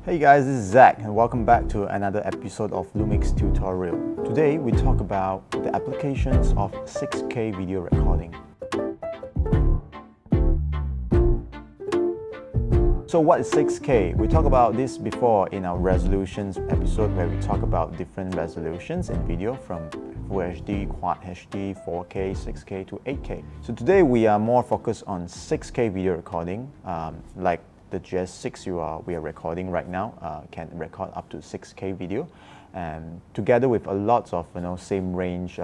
Hey guys, this is Zach and welcome back to another episode of Lumix tutorial. Today we talk about the applications of 6K video recording. So what is 6K? We talked about this before in our resolutions episode where we talk about different resolutions in video from Full HD, Quad HD, 4K, 6K to 8K. So today we are more focused on 6K video recording, like the GH6 we are recording right now can record up to 6K video, and together with a lot of same range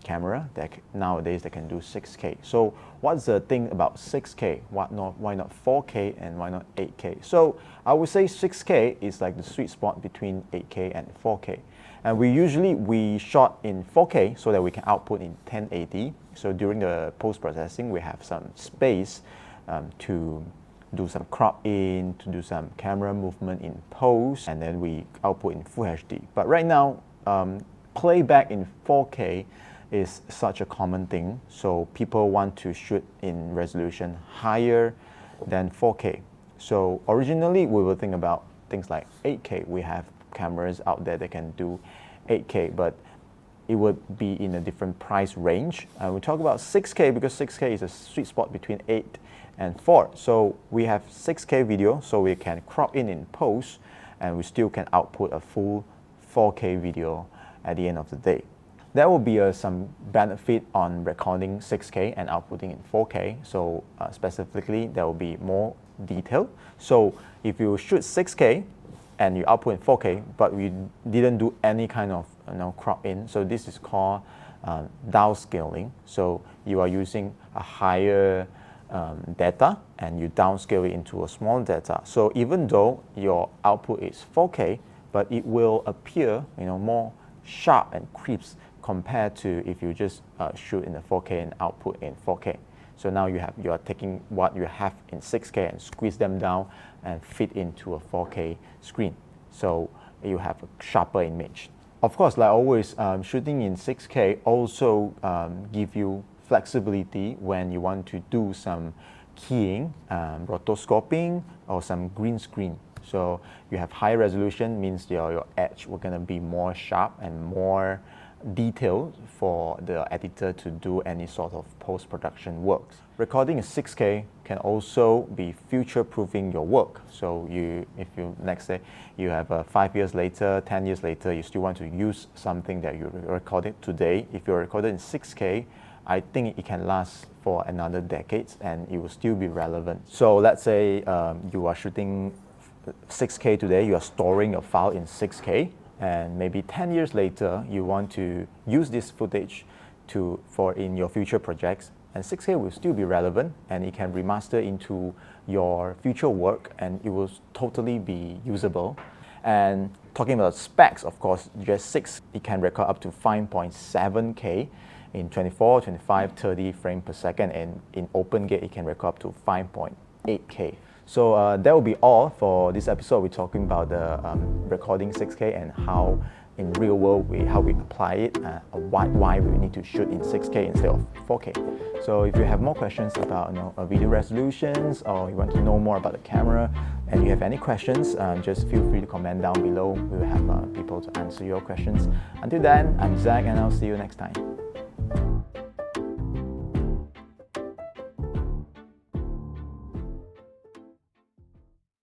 camera that nowadays they can do 6K. So what's the thing about 6K? Why not 4K and why not 8K? So I would say 6K is like the sweet spot between 8K and 4K. And we shot in 4K so that we can output in 1080. So during the post-processing, we have some space to do some crop in, to do some camera movement in post, and then we output in Full HD. But right now, playback in 4K is such a common thing, so people want to shoot in resolution higher than 4K. So originally, we were thinking about things like 8K. We have cameras out there that can do 8K, but it would be in a different price range. We talk about 6K because 6K is a sweet spot between 8 and 4. So we have 6K video, so we can crop in post, and we still can output a full 4K video at the end of the day. There will be some benefit on recording 6K and outputting in 4K. So specifically, there will be more detail. So if you shoot 6K and you output in 4K, but we didn't do any kind of crop in, so this is called downscaling. So you are using a higher data and you downscale it into a small data. So even though your output is 4K, but it will appear more sharp and crisp compared to if you just shoot in the 4K and output in 4K. So now you are taking what you have in 6K and squeeze them down and fit into a 4K screen. So you have a sharper image. Of course, like always, shooting in 6K also give you flexibility when you want to do some keying, rotoscoping, or some green screen. So you have high resolution means your edge will gonna be more sharp and more detailed for the editor to do any sort of post-production works. Recording in 6K can also be future-proofing your work. So if you next say you have 5 years later, 10 years later, you still want to use something that you recorded today. If you're recorded in 6K, I think it can last for another decade and it will still be relevant. So let's say you are shooting 6K today, you are storing a file in 6K, and maybe 10 years later you want to use this footage for in your future projects, and 6K will still be relevant and it can remaster into your future work and it will totally be usable. And talking about specs, of course, GH6, it can record up to 5.7K in 24, 25, 30 frames per second, and in OpenGate it can record up to 5.8K. So that will be all for this episode. We're talking about the recording 6K and how in real world how we apply it, why we need to shoot in 6K instead of 4K. So if you have more questions about video resolutions, or you want to know more about the camera and you have any questions, just feel free to comment down below. We will have people to answer your questions. Until then, I'm Zach and I'll see you next time.